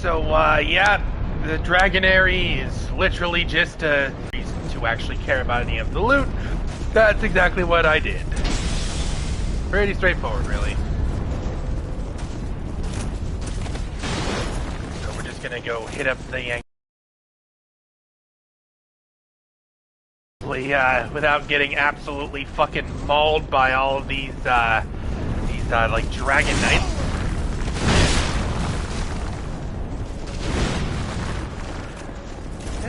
Yeah, the Dragonary is literally just a reason to actually care about any of the loot. That's exactly what I did. Pretty straightforward, really. So we're just gonna go hit up the without getting absolutely fucking mauled by all of these like dragon knights.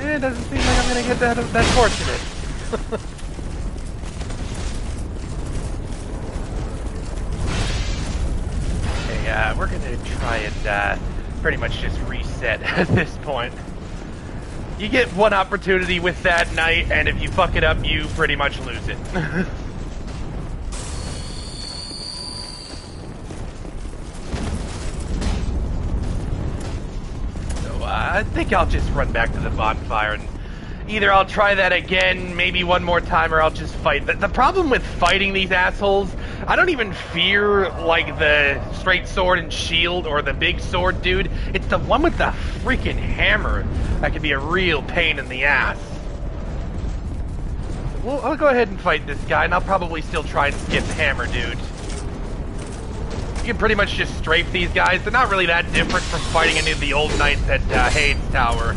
It doesn't seem like I'm gonna get that fortunate. Okay, we're gonna try and pretty much just reset at this point. You get one opportunity with that knight, and if you fuck it up, you pretty much lose it. I think I'll just run back to the bonfire, and either I'll try that again, maybe one more time, or I'll just fight. The problem with fighting these assholes, I don't even fear, like, the straight sword and shield or the big sword dude. It's the one with the freaking hammer that can be a real pain in the ass. Well, I'll go ahead and fight this guy, and I'll probably still try and skip hammer dude. You can pretty much just strafe these guys. They're not really that different from fighting any of the old knights at Hades Tower.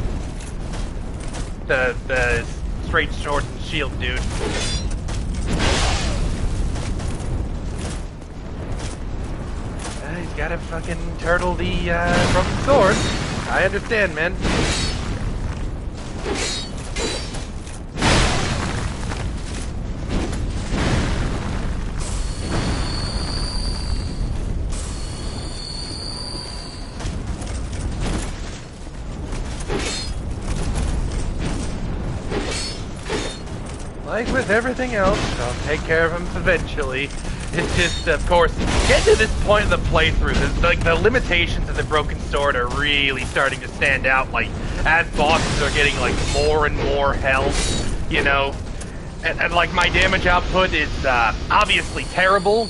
The straight sword and shield dude. He's gotta fucking turtle the broken sword. I understand, man. Like with everything else, I'll take care of him eventually. It's just, of course, getting to this point of the playthrough, like the limitations of the broken sword are really starting to stand out. Like, as bosses are getting like more and more health, you know, and like my damage output is obviously terrible,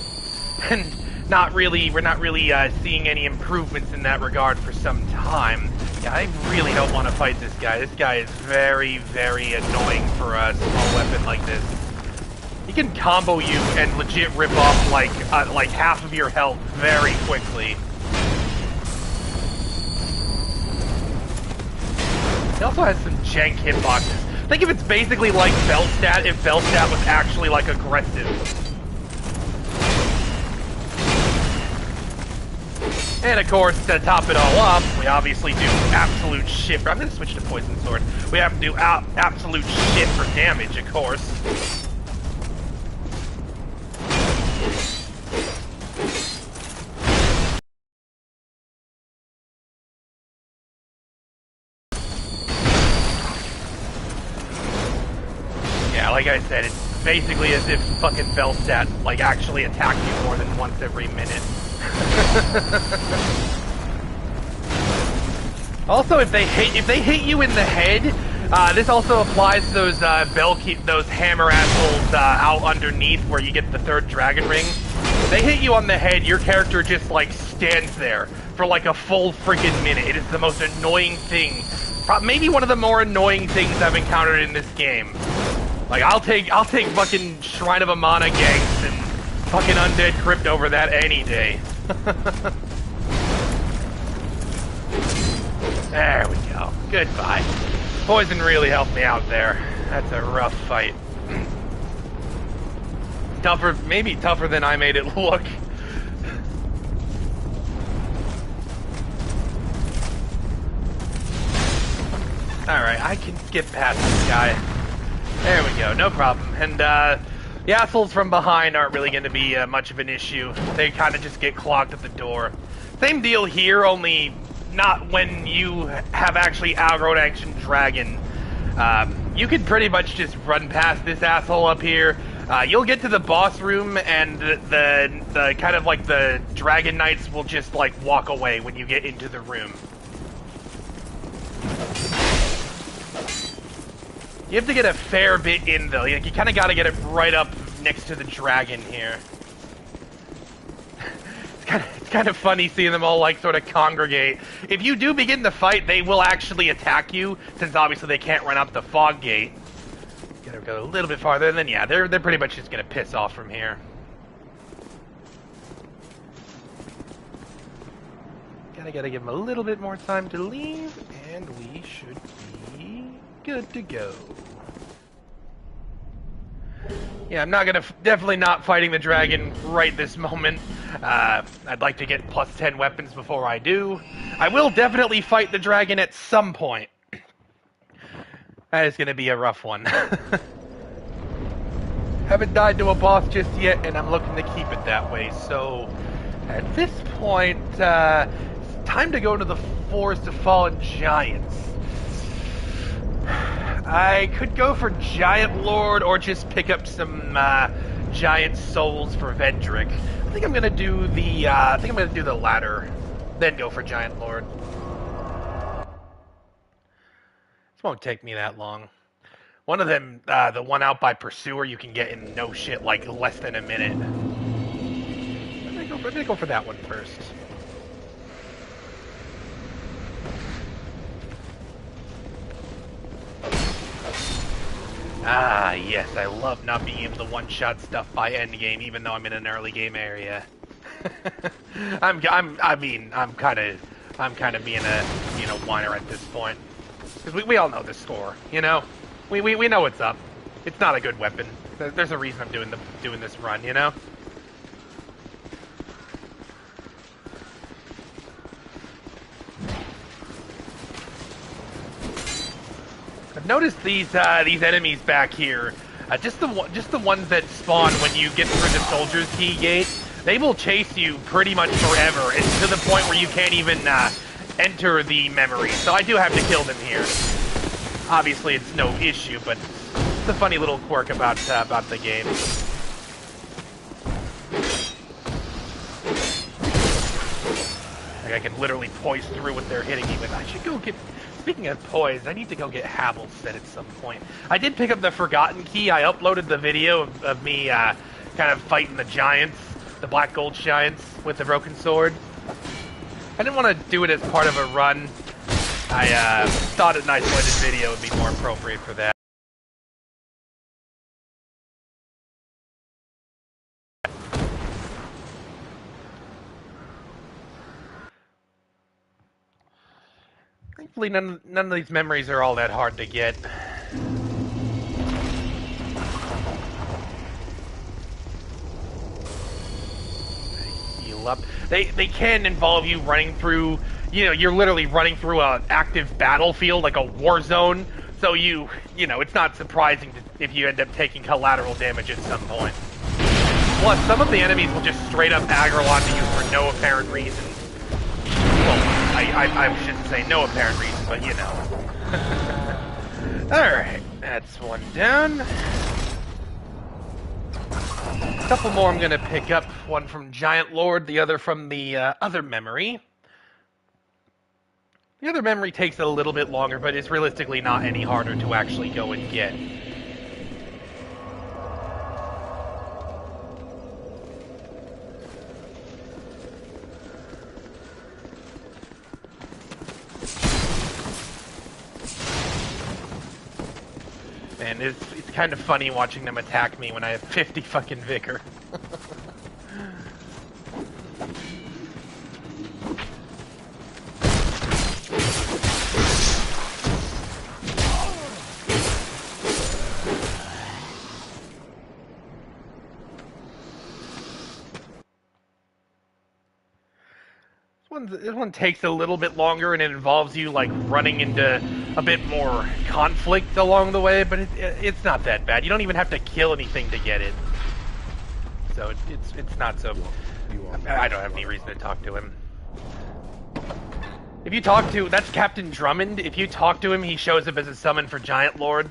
and we're not really seeing any improvements in that regard for some time. Yeah, I really don't want to fight this guy. This guy is very, very annoying for a small weapon like this. He can combo you and legit rip off like half of your health very quickly. He also has some jank hitboxes. Think of it's basically like Veldstat if Veldstat was actually like aggressive. And of course, to top it all off, we obviously do absolute shit. I'm gonna switch to Poison Sword. We have to do absolute shit for damage, of course. Yeah, like I said, it's basically as if fucking Veldstat, like, actually attacked you more than once every minute. Also, if they hit you in the head, this also applies to those those hammer assholes out underneath where you get the third dragon ring. If they hit you on the head, your character just like stands there for like a full freaking minute. It is the most annoying thing, maybe one of the more annoying things I've encountered in this game. Like I'll take fucking Shrine of Amana ganks and fucking Undead Crypt over that any day. There we go. Goodbye. Poison really helped me out there. That's a rough fight. Tougher, maybe tougher than I made it look. Alright, I can skip past this guy. There we go, no problem. And, the assholes from behind aren't really going to be much of an issue. They kind of just get clogged at the door. Same deal here, only not when you have actually outrode action dragon. You can pretty much just run past this asshole up here. You'll get to the boss room, and the kind of like the dragon knights will just like walk away when you get into the room. You have to get a fair bit in, though. You kind of got to get it right up next to the dragon here. it's kind of funny seeing them all like sort of congregate. If you do begin the fight, they will actually attack you, since obviously they can't run out the fog gate. Gotta go a little bit farther, and then yeah, they're pretty much just gonna piss off from here. Gotta give them a little bit more time to leave, and we should be good to go. Yeah, I'm not gonna, definitely not fighting the dragon right this moment. I'd like to get plus 10 weapons before I do. I will definitely fight the dragon at some point. That is gonna be a rough one. Haven't died to a boss just yet, and I'm looking to keep it that way, so at this point, it's time to go to the Forest of Fallen Giants. I could go for Giant Lord or just pick up some giant souls for Vendrick. I think I'm gonna do the latter, then go for Giant Lord. This won't take me that long. One of them, the one out by Pursuer, you can get in no shit like less than a minute. I'm gonna go for that one first. Ah, yes, I love not being able to one-shot stuff by endgame, even though I'm in an early game area. I'm kind of being a, whiner at this point. Because we all know the score, you know? We know what's up. It's not a good weapon. There's a reason I'm doing this run, you know? I've noticed these enemies back here, just the ones that spawn when you get through the Soldier's Key gate. They will chase you pretty much forever, and to the point where you can't even enter the memory. So I do have to kill them here. Obviously, it's no issue, but it's a funny little quirk about the game. Like I can literally poise through what they're hitting me with. I should go get. Speaking of poise, I need to go get Havel set at some point. I did pick up the Forgotten Key. I uploaded the video of me kind of fighting the giants, the Black Gold Giants, with the broken sword. I didn't want to do it as part of a run. I thought an isolated video would be more appropriate for that. Thankfully, none of these memories are all that hard to get. Heal up. They can involve you running through. You're literally running through an active battlefield, like a war zone. So it's not surprising if you end up taking collateral damage at some point. Plus, some of the enemies will just straight up aggro onto you for no apparent reason. Well, I shouldn't say no apparent reason, but you know. Alright, that's one down. A couple more I'm gonna pick up. One from Giant Lord, the other from the other memory. The other memory takes a little bit longer, but it's realistically not any harder to actually go and get. And it's kind of funny watching them attack me when I have 50 fucking vigor. This one takes a little bit longer, and it involves you like running into a bit more conflict along the way, but it's not that bad. You don't even have to kill anything to get it, so it's not so. I don't have any reason to talk to him. If you talk to, that's Captain Drummond. If you talk to him, he shows up as a summon for Giant Lord,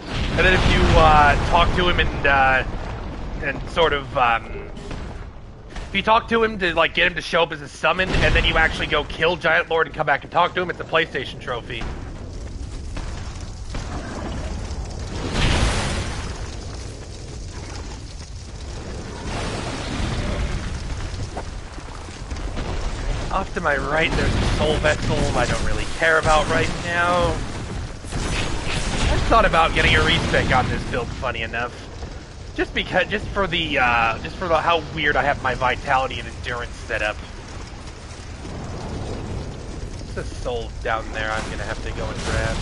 and then if you talk to him and sort of. If you talk to him to like get him to show up as a summon, and then you actually go kill Giant Lord and come back and talk to him, it's a PlayStation trophy. Off to my right, there's a soul vessel I don't really care about right now. I thought about getting a respec on this build, funny enough. Just for how weird I have my vitality and endurance set up. There's a soul down there I'm gonna have to go and grab.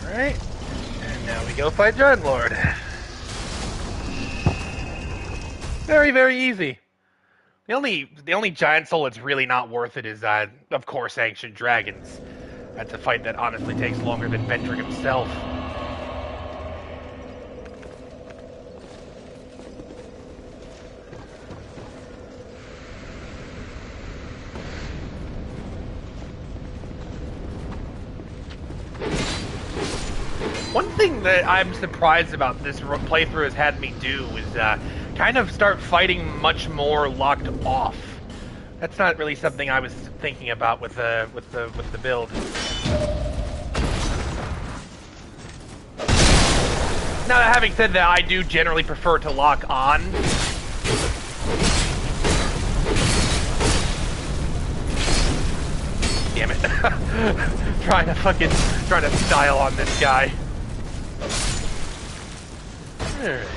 Alright, and now we go fight Giant Lord. Very, very easy. The only giant soul that's really not worth it is, of course, Ancient Dragons. That's a fight that honestly takes longer than Vendrick himself. One thing that I'm surprised about this playthrough has had me do is kind of start fighting much more locked off. That's not really something I was thinking about with the build. Now, having said that, I do generally prefer to lock on. Damn it. trying to style on this guy. Alright.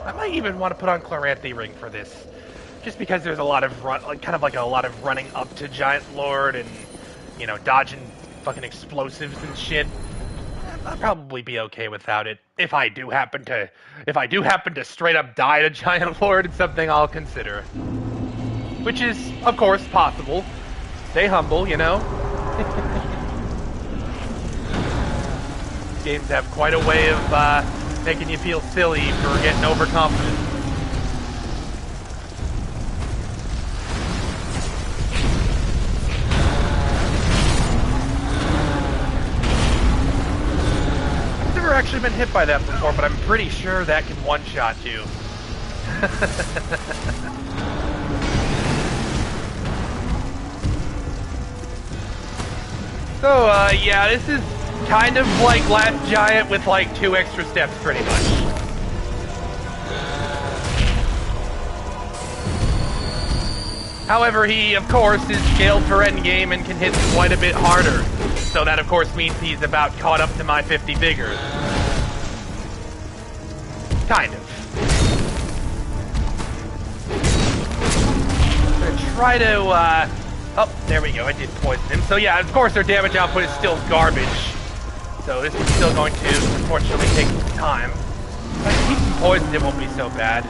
I might even want to put on Chloranthy Ring for this, just because there's a lot of a lot of running up to Giant Lord and, you know, dodging fucking explosives and shit. I'll probably be okay without it. If I do happen to straight up die to Giant Lord, it's something I'll consider. Which is, of course, possible. Stay humble, you know. Games have quite a way of making you feel silly for getting overconfident. I've never actually been hit by that before, but I'm pretty sure that can one-shot you. So, yeah, this is kind of like Last Giant with like 2 extra steps, pretty much. However, he, of course, is scaled for endgame and can hit quite a bit harder. So that, of course, means he's about caught up to my 50 vigor. Kind of. I'm gonna try to, oh, there we go, I did poison him. So yeah, of course their damage output is still garbage. So this is still going to, unfortunately, take some time. If I keep him poisoned, it won't be so bad.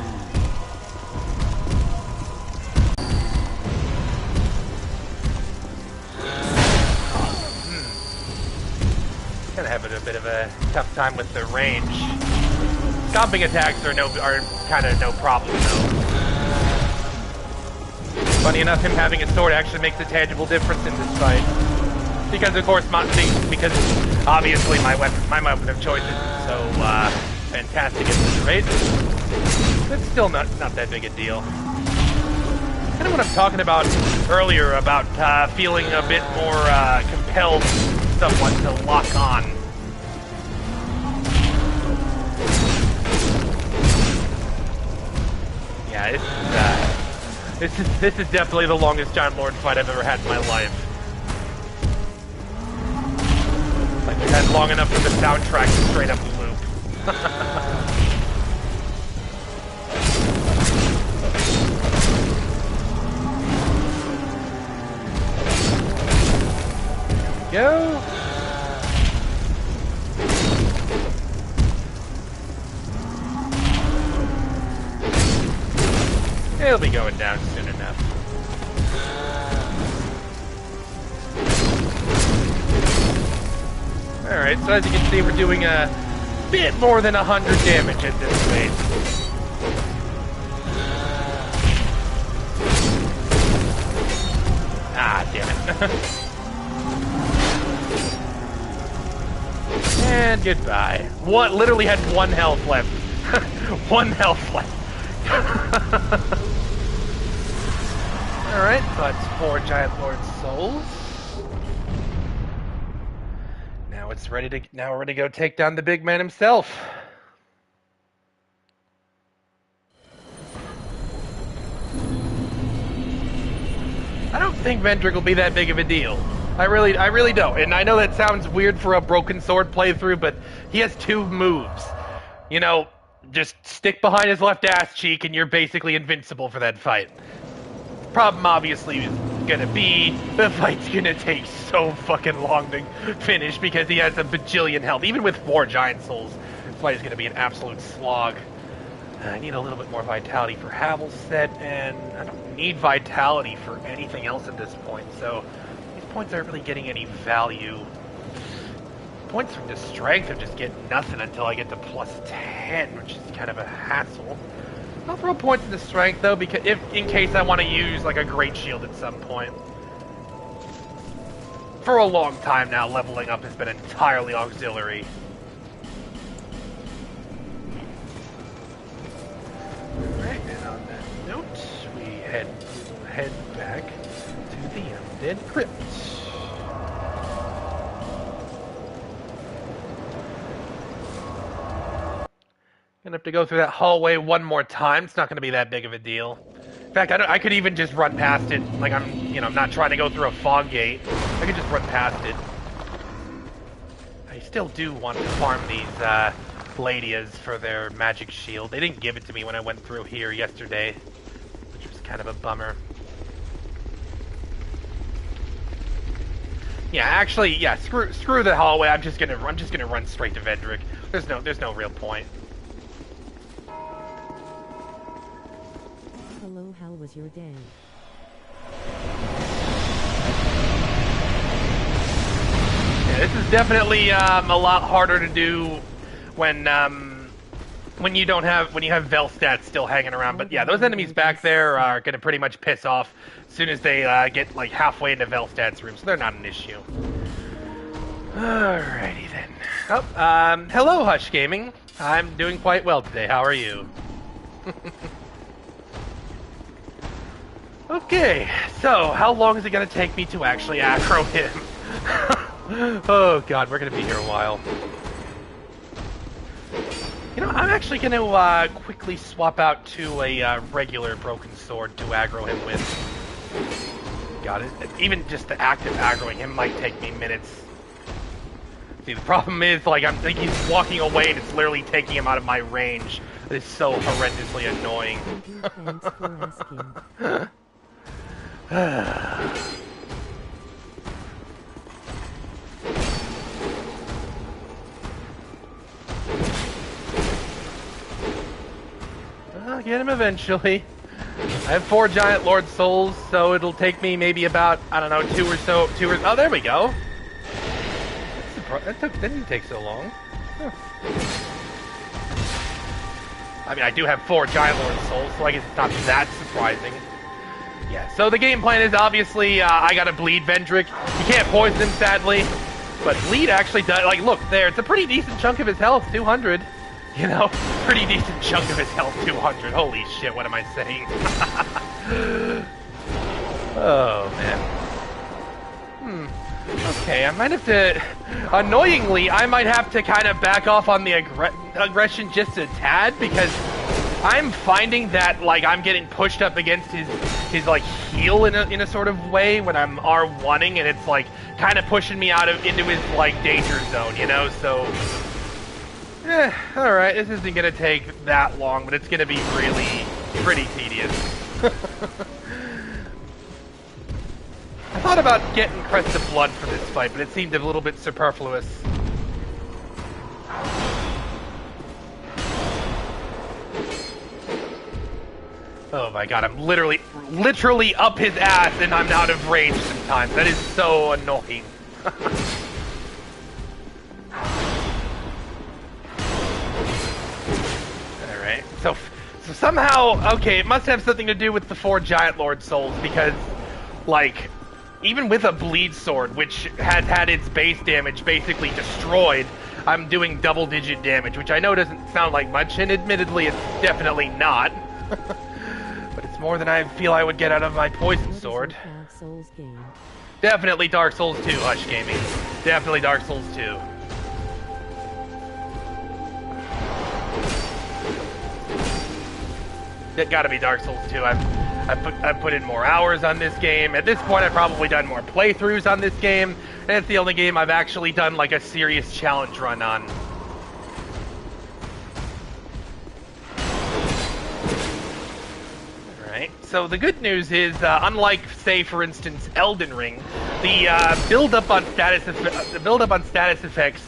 Kinda having a bit of a tough time with the range. Stomping attacks are kinda no problem, though. Funny enough, him having a sword actually makes a tangible difference in this fight. Because, of course, because obviously my weapon of choice isn't so fantastic at this rate. It's still not that big a deal. Kind of what I'm talking about earlier about feeling a bit more compelled somewhat to lock on. Yeah, this is definitely the longest Giant Lord fight I've ever had in my life. Like, we've had long enough for the soundtrack to straight up loop. Go! It'll be going down soon enough. Alright, so as you can see, we're doing a bit more than 100 damage at this rate. Ah, damn it. And goodbye. Literally had 1 health left. 1 health left. Alright, so that's 4 Giant Lord Souls. Now we're ready to go take down the big man himself. I don't think Vendrick will be that big of a deal. I really don't. And I know that sounds weird for a Broken Sword playthrough, but he has 2 moves. You know, just stick behind his left ass cheek and you're basically invincible for that fight. Problem obviously is gonna be the fight's gonna take so fucking long to finish because he has a bajillion health. Even with 4 Giant Souls, this fight is gonna be an absolute slog. I need a little bit more vitality for Havel's set, and I don't need vitality for anything else at this point, so these points aren't really getting any value. Points from the strength are just getting nothing until I get to plus 10, which is kind of a hassle. I'll throw points into strength though, because in case I want to use like a great shield at some point. For a long time now, leveling up has been entirely auxiliary. Alright, and on that note, we head back to the Undead Crypt. Gonna have to go through that hallway one more time. It's not gonna be that big of a deal. In fact, I could even just run past it. Like I'm not trying to go through a fog gate. I could just run past it. I still do want to farm these Gladias for their magic shield. They didn't give it to me when I went through here yesterday, which was kind of a bummer. Yeah, actually, yeah. Screw the hallway. I'm just gonna run straight to Vendrick. There's no real point. Hello, how was your day? Yeah, this is definitely a lot harder to do when you have Velstadt still hanging around. But yeah, those enemies back there are gonna pretty much piss off as soon as they get like halfway into Velstadt's room, so they're not an issue. Alrighty then. Oh, hello, Hush Gaming. I'm doing quite well today. How are you? Okay, so how long is it going to take me to actually aggro him? Oh god, we're going to be here a while. You know, I'm actually going to quickly swap out to a regular Broken Sword to aggro him with. God, even just the act of aggroing him might take me minutes. See, the problem is, like, I think he's walking away and it's literally taking him out of my range. It is so horrendously annoying. Thanks for asking. I'll get him eventually. I have 4 Giant Lord Souls, so it'll take me maybe about, I don't know, 2 or so. Oh, there we go. That didn't take so long. Huh. I mean, I do have 4 Giant Lord Souls, so I guess it's not that surprising. Yeah, so the game plan is obviously I gotta bleed Vendrick. You can't poison him, sadly, but bleed actually does. Like, look there, it's a pretty decent chunk of his health, 200. You know, pretty decent chunk of his health, 200. Holy shit, what am I saying? Oh man. Okay, I might have to. Annoyingly, I might have to kind of back off on the aggression just a tad because I'm finding that like I'm getting pushed up against his like heel in a sort of way when I'm R1ing, and it's like kind of pushing me into his like danger zone, you know. So, all right, this isn't gonna take that long, but it's gonna be really pretty tedious. I thought about getting Crest of Blood for this fight, but it seemed a little bit superfluous. Oh my god, I'm literally up his ass and I'm out of range sometimes. That is so annoying. Alright, so somehow, okay, it must have something to do with the 4 Giant Lord Souls, because, like, even with a bleed sword, which has had its base damage basically destroyed, I'm doing double-digit damage, which I know doesn't sound like much, and admittedly it's definitely not. But it's more than I feel I would get out of my poison sword. Dark Souls game. Definitely Dark Souls 2, Hush Gaming. Definitely Dark Souls 2. It gotta be Dark Souls 2. I've put in more hours on this game. At this point, I've probably done more playthroughs on this game, and it's the only game I've actually done like a serious challenge run on. Alright, so the good news is, unlike, say, for instance, Elden Ring, the build-up on status effects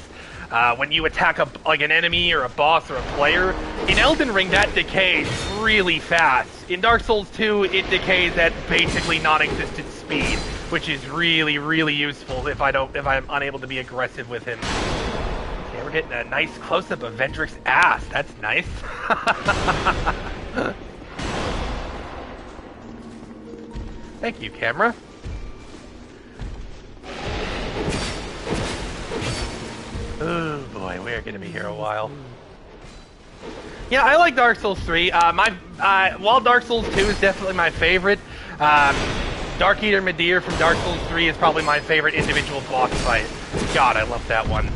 when you attack an enemy or a boss or a player, in Elden Ring that decays really fast. In Dark Souls 2, it decays at basically non-existent speed, which is really, really useful if I'm unable to be aggressive with him. Okay, we're getting a nice close-up of Vendrick's ass. That's nice. Thank you, camera. Oh boy, we're gonna be here a while. Yeah, I like Dark Souls 3. While Dark Souls 2 is definitely my favorite, Dark Eater Midir from Dark Souls 3 is probably my favorite individual boss fight. God, I love that one.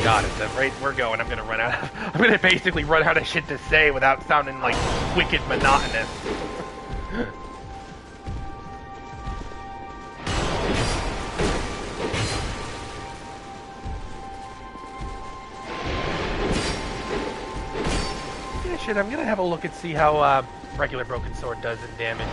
God, at the rate we're going, I'm gonna basically run out of shit to say without sounding like wicked monotonous. Yeah, shit, I'm gonna have a look and see how regular Broken Sword does in damage.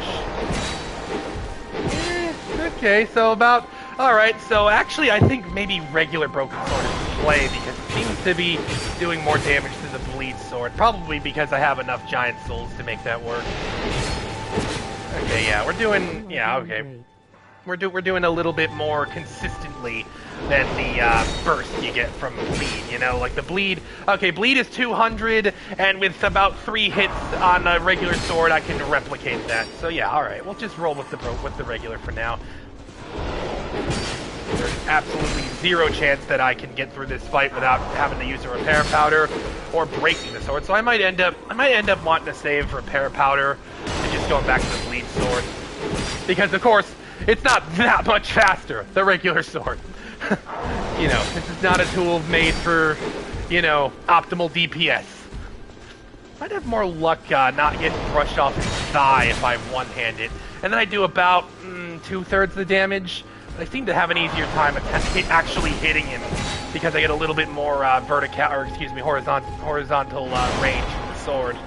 Okay, so about... Alright, so actually I think maybe regular Broken Sword is in play because it seems to be doing more damage to the Bleed Sword. Probably because I have enough Giant Souls to make that work. Okay, yeah, we're doing... Yeah, okay. We're doing a little bit more consistently than the burst you get from Bleed, you know? Like the Bleed... Okay, Bleed is 200, and with about 3 hits on a regular sword, I can replicate that. So yeah, alright, we'll just roll with the regular for now. There's absolutely zero chance that I can get through this fight without having to use a repair powder or breaking the sword. So I might end up wanting to save repair powder and just going back to the Bleed sword. Because of course, it's not that much faster, the regular sword. You know, this is not a tool made for, you know, optimal DPS. Might have more luck not getting brushed off his thigh if I one-hand it. And then I do about 2/3 the damage. But I seem to have an easier time actually hitting him because I get a little bit more horizontal range from the sword.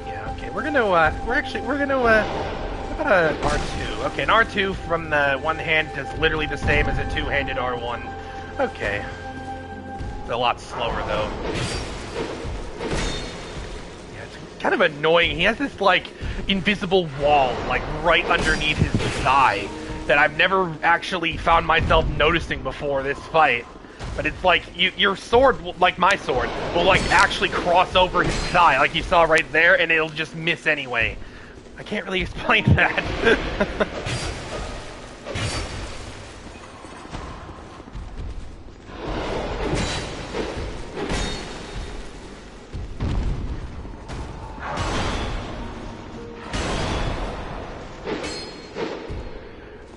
Yeah, okay, we're gonna what about a R2? Okay, an R2 from the one hand does literally the same as a two-handed R1. Okay. It's a lot slower though. Kind of annoying. He has this like invisible wall like right underneath his thigh that I've never actually found myself noticing before this fight. But it's like your sword, like my sword, will like actually cross over his thigh, like you saw right there, and it'll just miss anyway. I can't really explain that.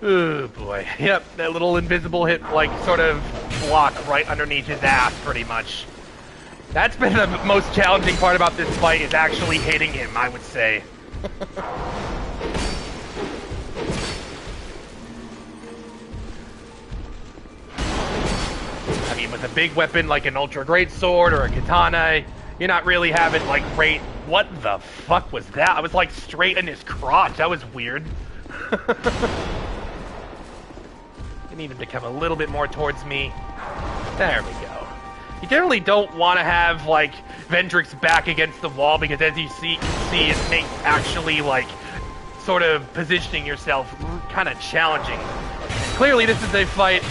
Oh boy. Yep, that little invisible hit, like, sort of block right underneath his ass, pretty much. That's been the most challenging part about this fight, is actually hitting him, I would say. I mean, with a big weapon like an ultra great sword or a katana, you're not really having, like, great... What the fuck was that? I was, like, straight in his crotch. That was weird. I need him to come a little bit more towards me. There we go. You generally don't want to have, like, Vendrick's back against the wall, because as you can see, it makes actually, like, sort of positioning yourself kind of challenging. Clearly, this is a fight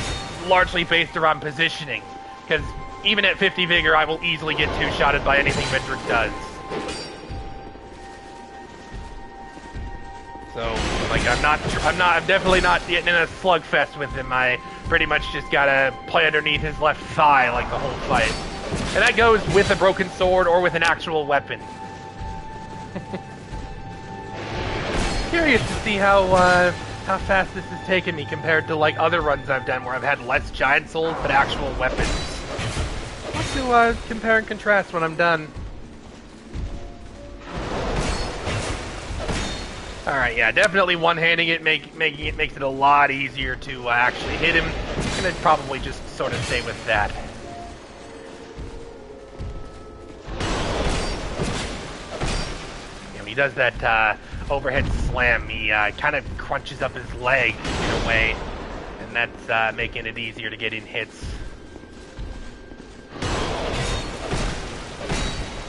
largely based around positioning, because even at 50 vigor, I will easily get two-shotted by anything Vendrick does. So, like, I'm definitely not getting in a slugfest with him. I pretty much just gotta play underneath his left thigh, like, the whole fight. And that goes with a broken sword or with an actual weapon. Curious to see how fast this has taken me compared to, like, other runs I've done where I've had less giant souls but actual weapons. I'll have to compare and contrast when I'm done. Alright, yeah, definitely one-handing it, makes it a lot easier to actually hit him. I'm gonna probably just sort of stay with that. When he does that overhead slam, he kind of crunches up his leg in a way, and that's making it easier to get in hits.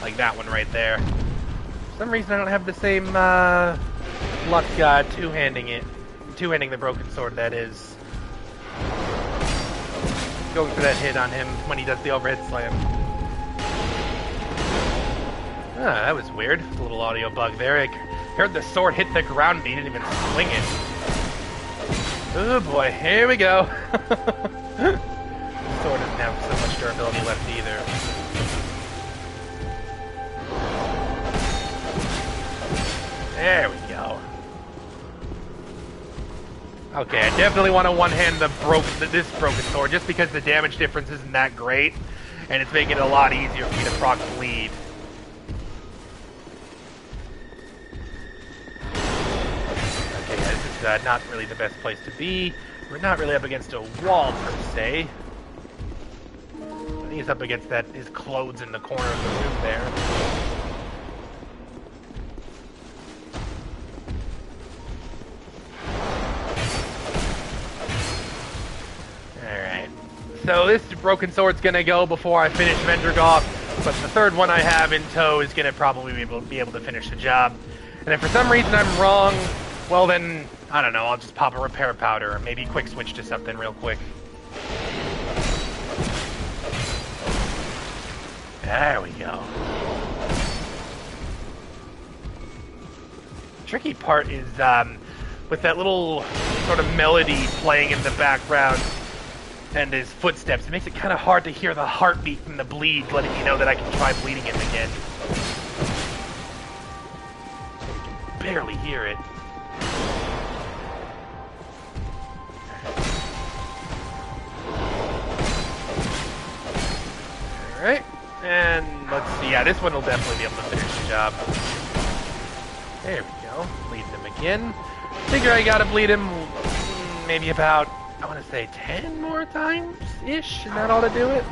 Like that one right there. For some reason I don't have the same luck two-handing the broken sword, that is. Going for that hit on him when he does the overhead slam. Ah, that was weird. A little audio bug there. I heard the sword hit the ground and he didn't even swing it. Oh boy, here we go. The sword doesn't have so much durability left either. There we go. Okay, I definitely want to one-hand this broken sword just because the damage difference isn't that great, and it's making it a lot easier for me to proc bleed. Okay, this is not really the best place to be. We're not really up against a wall per se. I think he's up against his clothes in the corner of the room there. So this broken sword's gonna go before I finish Vendrick off, but the third one I have in tow is gonna probably be able to finish the job. And if for some reason I'm wrong, well then, I don't know, I'll just pop a repair powder, or maybe quick switch to something real quick. There we go. The tricky part is, with that little sort of melody playing in the background, and his footsteps, it makes it kind of hard to hear the heartbeat from the bleed, letting me know that I can try bleeding him again. I can barely hear it. Alright, and let's see, yeah, this one will definitely be able to finish the job. There we go, bleed him again. Figure I gotta bleed him maybe about, I want to say 10 more times-ish? Is that all to do it?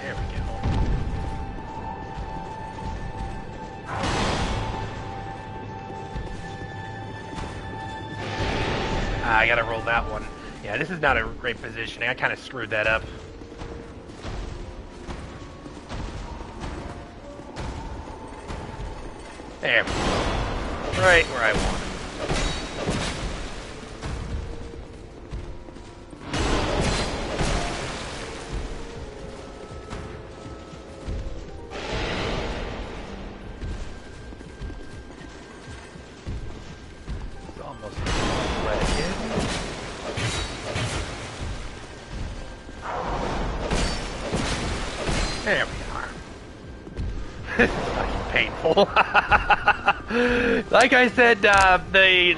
There we go. I gotta roll that one. Yeah, this is not a great positioning. I kind of screwed that up. There we go. Right where I want it. It's almost let it in. There we are. This is fucking painful. Like I said, the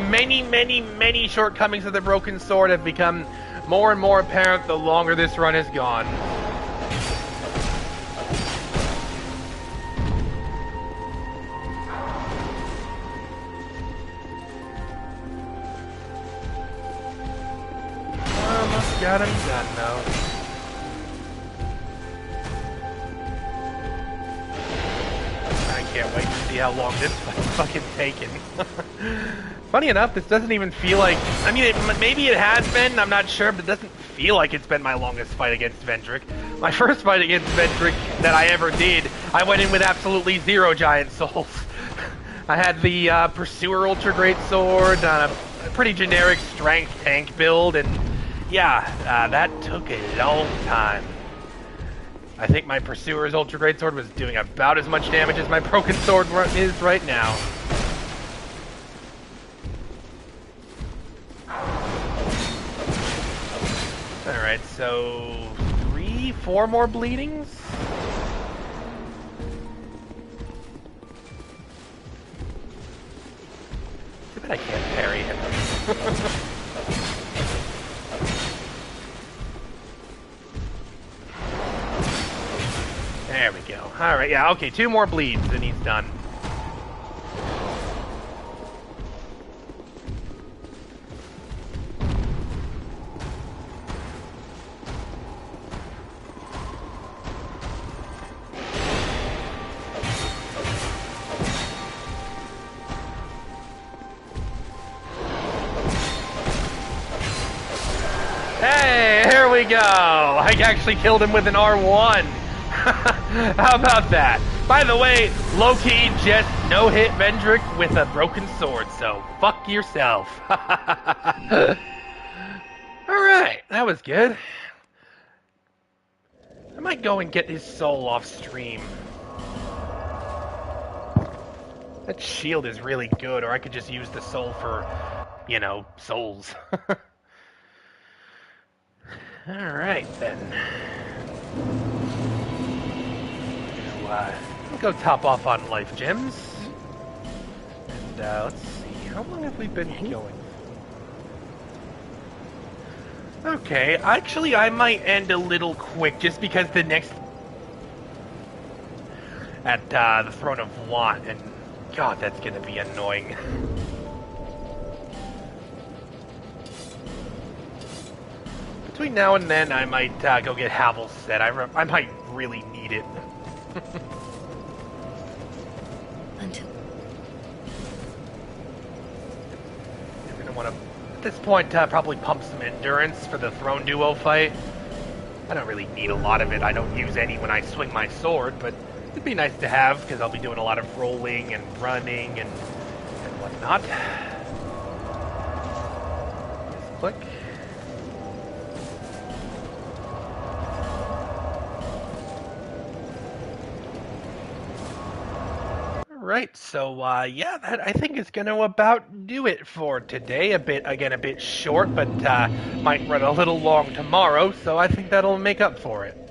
many shortcomings of the broken sword have become more and more apparent the longer this run has gone. Almost got him done though. Can't wait to see how long this fight's fucking taken. Funny enough, this doesn't even feel like... I mean, maybe it has been, I'm not sure, but it doesn't feel like it's been my longest fight against Vendrick. My first fight against Vendrick that I ever did, I went in with absolutely 0 giant souls. I had the Pursuer Ultra Great Sword on a pretty generic strength tank build, and yeah, that took a long time. I think my Pursuer's Ultra Great Sword was doing about as much damage as my Broken Sword is right now. Alright, so 4 more bleedings? Too bad I can't parry him. There we go. Alright, yeah, okay, 2 more bleeds and he's done. Hey, here we go! I actually killed him with an R1! How about that? By the way, low-key just no-hit Vendrick with a broken sword, so fuck yourself. Alright, that was good. I might go and get his soul off stream. That shield is really good, or I could just use the soul for, you know, souls. Alright, then. We'll go top off on life gems. And let's see, how long have we been going for? Okay, actually I might end a little quick just because the next... At the Throne of Want, and God, that's gonna be annoying. Between now and then, I might go get Havel's set. I might really need it. Until You're gonna want to, at this point, probably pump some endurance for the Throne Duo fight. I don't really need a lot of it. I don't use any when I swing my sword, but it'd be nice to have because I'll be doing a lot of rolling and running and whatnot. Just click. Right, so yeah, that I think is going to about do it for today. A bit short, but might run a little long tomorrow, so I think that'll make up for it.